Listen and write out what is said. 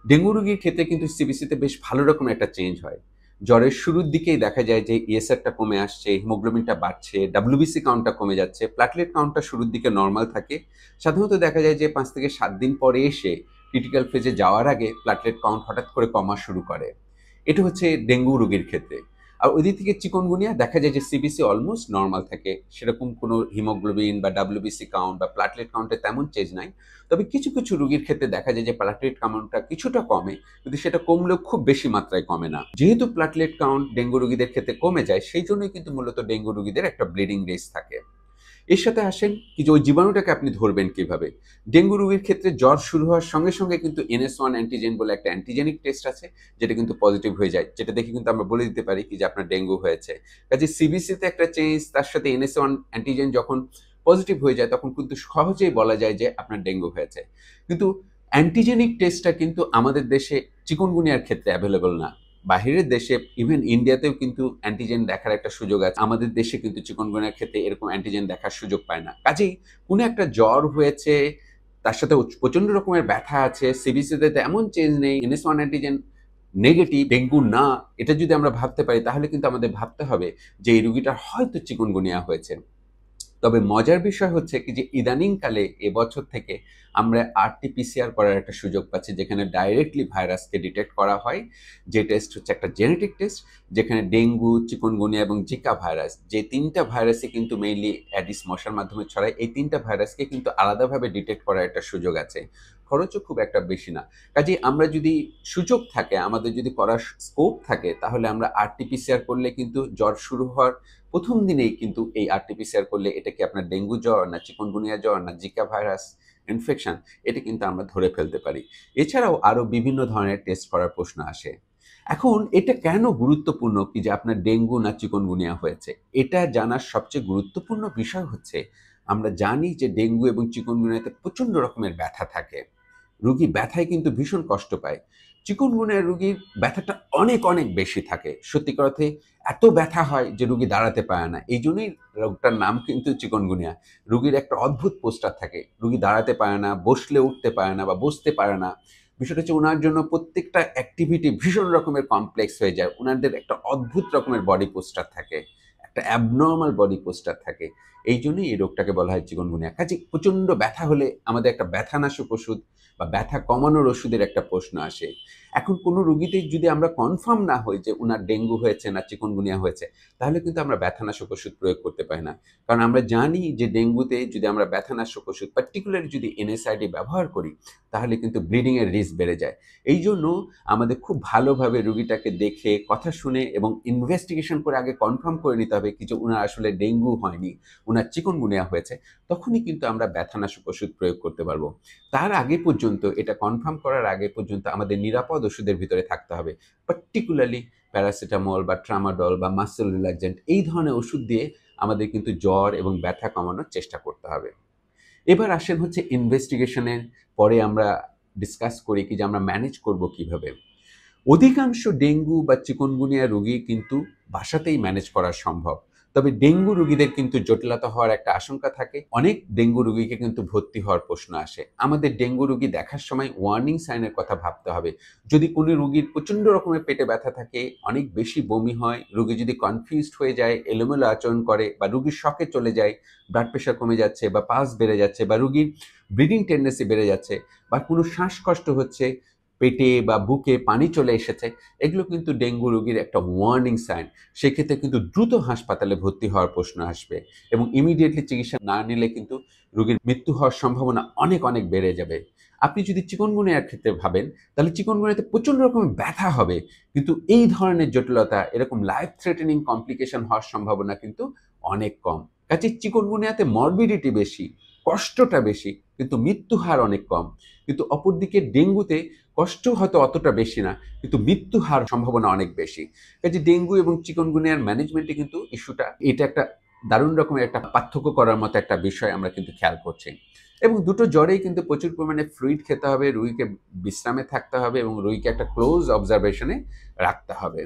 Dengue রোগীর ক্ষেত্রে কিন্তু সিবিসিতে বেশ ভালো রকমের একটা চেঞ্জ হয়। জ্বরের শুরুর দিকেই দেখা যায় যে ইএসআরটা কমে আসছে, হিমোগ্লোবিনটা বাড়ছে, ডাব্লিউবিসি কাউন্টটা কমে যাচ্ছে, প্লাটলেট কাউন্টটা শুরুর দিকে নরমাল থাকে। সাধারণত দেখা যায় যে ৫ থেকে ৭ দিন পরে এসে ক্রিটিক্যাল ফেজে যাওয়ার আগে প্লাটলেট কাউন্ট হঠাৎ করে কমা শুরু করে। এটা হচ্ছে ডেঙ্গু রোগীর ক্ষেত্রে। আর ওইদিক থেকে চিকুনগুনিয়া দেখা যায় যে সিবিসি অলমোস্ট নরমাল থাকে। সেরকম কোনো হিমোগ্লোবিন বা ডাব্লিউবিসি কাউন্ট বা প্লাটলেট কাউন্টে তেমন চেঞ্জ নাই। তবে কিছু, কিছু রোগীর ক্ষেত্রে দেখা যায় যে প্লাটলেট কাউন্টটা কিছুটা কমে, কিন্তু সেটা কমলেও খুব বেশি মাত্রায় কমে না। যেহেতু প্লাটলেট কাউন্ট ডেঙ্গু রোগীদের ক্ষেত্রে কমে যায়, সেই জন্যই কিন্তু মূলত ডেঙ্গু রোগীদের একটা ব্লিডিং রিস্ক থাকে। এর সাথে আসেন কি যে ওই জীবাণুটাকে আপনি ধরবেন কিভাবে? ডেঙ্গু রোগীর ক্ষেত্রে জ্বর শুরু হওয়ার সঙ্গে, সঙ্গে কিন্তু NS1 অ্যান্টিজেন বলে একটা অ্যান্টিজেনিক টেস্ট আছে, যেটা কিন্তু পজিটিভ হয়ে যায়। যেটা দেখে কিন্তু আমরা বলে দিতে পারি কি যে আপনার ডেঙ্গু হয়েছে। কাজেই সিবিসিতে একটা চেঞ্জ, তার সাথে NS1 অ্যান্টিজেন যখন পজিটিভ হয়ে যায়, তখন কিন্তু সহজেই বলা যায় যে আপনার ডেঙ্গু হয়েছে। কিন্তু অ্যান্টিজেনিক টেস্টটা কিন্তু আমাদের দেশে চিকুনগুনিয়ার ক্ষেত্রে এভেইলেবল না। বাহিরের দেশে ইভেন ইন্ডিয়াতেও কিন্তু অ্যান্টিজেন দেখার একটা সুযোগ আছে। আমাদের দেশে কিন্তু চিকুনগুনিয়ার ক্ষেত্রে এরকম অ্যান্টিজেন দেখার সুযোগ পায় না। কাজেই কোনো একটা জ্বর হয়েছে, তার সাথে প্রচণ্ড রকমের ব্যথা আছে, সিবিসিতে তেমন চেঞ্জ নেই, NS1 অ্যান্টিজেন নেগেটিভ, ডেঙ্গু না, এটা যদি আমরা ভাবতে পারি তাহলে কিন্তু আমাদের ভাবতে হবে যে এই রোগীটার হয়তো চিকুনগুনিয়া হয়েছে। তবে মজার বিষয় হচ্ছে কি যে ইদানিংকালে এবছর থেকে আমরা RT-PCR করার একটা সুযোগ পাচ্ছি, যেখানে ডাইরেক্টলি ভাইরাসকে ডিটেক্ট করা হয়। যে টেস্ট হচ্ছে একটা জেনেটিক টেস্ট, যেখানে ডেঙ্গু, চিকুনগুনিয়া এবং জিকা ভাইরাস, যে ৩ টা ভাইরাসই কিন্তু মেইনলি অ্যাডিস মশার মাধ্যমে ছড়ায়, এই ৩ টা ভাইরাসকে কিন্তু আলাদাভাবে ডিটেক্ট করার একটা সুযোগ আছে। খরচও খুব একটা বেশি না। কাজেই আমরা যদি সুযোগ থাকে, আমাদের যদি করার স্কোপ থাকে, তাহলে আমরা RT-PCR করলে কিন্তু জ্বর শুরু হওয়ার ১ম দিনেই কিন্তু এই RT-PCR করলে এটা কি আপনার ডেঙ্গু জ্বর, না চিকুনগুনিয়া জ্বর, না জিকা ভাইরাস ইনফেকশন, এটা কিন্তু আমরা ধরে ফেলতে পারি। এছাড়াও আরো বিভিন্ন ধরনের টেস্ট করার প্রশ্ন আসে। এখন এটা কেন গুরুত্বপূর্ণ কি যে আপনার ডেঙ্গু না চিকুনগুনিয়া হয়েছে? এটা জানার সবচেয়ে গুরুত্বপূর্ণ বিষয় হচ্ছে, আমরা জানি যে ডেঙ্গু এবং চিকুনগুনিয়াতে প্রচণ্ড রকমের ব্যথা থাকে। রোগী ব্যথায় কিন্তু ভীষণ কষ্ট পায়। চিকুনগুনিয়া রোগীর ব্যথাটা অনেক, অনেক বেশি থাকে। সত্যিকার অর্থে এত ব্যথা হয় যে রোগী দাঁড়াতে পারে না। এইজন্যই রোগটার নাম কিন্তু চিকুনগুনিয়া। রোগীর একটা অদ্ভুত পোস্টার থাকে। রোগী দাঁড়াতে পারে না, বসলে উঠতে পারে না বা বসতে পারে না। বিষয়টা হচ্ছে উনার জন্য প্রত্যেকটা অ্যাক্টিভিটি ভীষণ রকমের কমপ্লেক্স হয়ে যায়। উনাদের একটা অদ্ভুত রকমের বডি পোস্টার থাকে। একটা অ্যাবনরমাল বডি পোস্টার থাকে। এইজন্যই এই রোগটাকে বলা হয় চিকুনগুনিয়া। কাজেই প্রচণ্ড ব্যথা হলে আমাদের একটা ব্যথানাশক ওষুধ বা ব্যথা কমানোর ওষুধের একটা প্রশ্ন আসে। এখন কোনো রোগীতে যদি আমরা কনফার্ম না হই যে উনার ডেঙ্গু হয়েছে না চিকুনগুনিয়া হয়েছে, তাহলে কিন্তু আমরা ব্যথানাশক ওষুধ প্রয়োগ করতে পারি না। কারণ আমরা জানি যে ডেঙ্গুতে যদি আমরা ব্যথানাশক ওষুধ পার্টিকুলারলি যদি NSAID ব্যবহার করি, তাহলে কিন্তু ব্লিডিং এর রিস্ক বেড়ে যায়। এইজন্য আমাদের খুব ভালোভাবে রোগীটাকে দেখে, কথা শুনে এবং ইনভেস্টিগেশন করে আগে কনফার্ম করে নিতে হবে কি যে উনার আসলে ডেঙ্গু হয়নি, উনার চিকুনগুনিয়া হয়েছে। তখনই কিন্তু আমরা ব্যথানাশক ওষুধ প্রয়োগ করতে পারব। তার আগে পর্যন্ত, এটা কনফার্ম করার আগে পর্যন্ত আমাদের নিরাপদ ওষুধের ভিতরে থাকতে হবে। পার্টিকুলারলি প্যারাসিটামল বা ট্রামাডল বা মাসল রিল্যাক্সেন্ট, এই ধরনের ওষুধ দিয়ে আমাদের কিন্তু জ্বর এবং ব্যথা কমানোর চেষ্টা করতে হবে। এবার আসেন হচ্ছে ইনভেস্টিগেশনের পরে আমরা ডিসকাস করি কি যে আমরা ম্যানেজ করব কিভাবে। অধিকাংশ ডেঙ্গু বা চিকুনগুনিয়া রোগী কিন্তু বাসাতেই ম্যানেজ করা সম্ভব। তবে ডেঙ্গু রোগীদের কিন্তু জটিলতা হওয়ার একটা আশঙ্কা থাকে। অনেক ডেঙ্গু রোগীকে কিন্তু ভর্তি হওয়ার প্রশ্ন আসে। আমাদের ডেঙ্গু রোগী দেখার সময় ওয়ার্নিং সাইনের কথা ভাবতে হবে। যদি কোনো রোগীর প্রচণ্ড রকমের পেটে ব্যথা থাকে, অনেক বেশি বমি হয়, রোগী যদি কনফিউজড হয়ে যায়, এলোমেলো আচরণ করে বা রোগীর শকে চলে যায়, ব্লাড প্রেশার কমে যাচ্ছে বা পালস বেড়ে যাচ্ছে বা রোগীর ব্লিডিং টেন্ডেন্সি বেড়ে যাচ্ছে বা কোনো শ্বাসকষ্ট হচ্ছে, পেটে বা বুকে পানি চলে এসেছে, এগুলো কিন্তু ডেঙ্গু রোগীর একটা ওয়ার্নিং সাইন। সেক্ষেত্রে কিন্তু দ্রুত হাসপাতালে ভর্তি হওয়ার প্রশ্ন আসবে এবং ইমিডিয়েটলি চিকিৎসা না নিলে কিন্তু রোগীর মৃত্যু হওয়ার সম্ভাবনা অনেক, অনেক বেড়ে যাবে। আপনি যদি চিকুনগুনিয়ার ক্ষেত্রে ভাবেন, তাহলে চিকুনগুনিয়াতে প্রচণ্ড রকমের ব্যথা হবে। কিন্তু এই ধরনের জটিলতা, এরকম লাইফ থ্রেটেনিং কমপ্লিকেশন হওয়ার সম্ভাবনা কিন্তু অনেক কম। কাজেই চিকুনগুনিয়াতে মরবিডিটি বেশি, কষ্টটা বেশি, কিন্তু মৃত্যু হার অনেক কম। কিন্তু অপরদিকে ডেঙ্গুতে কষ্ট হয়তো অতটা বেশি না, কিন্তু মৃত্যু হার সম্ভাবনা অনেক বেশি। কাজে ডেঙ্গু এবং চিকুনগুনিয়ার ম্যানেজমেন্টে কিন্তু ইস্যুটা, এটা একটা দারুণ রকমের একটা পার্থক্য করার মতো একটা বিষয় আমরা কিন্তু খেয়াল করছি। এবং দুটো জ্বরেই কিন্তু প্রচুর পরিমাণে ফ্লুইড খেতে হবে, রোগীকে বিশ্রামে থাকতে হবে এবং রোগীকে একটা ক্লোজ অবজারভেশনে রাখতে হবে।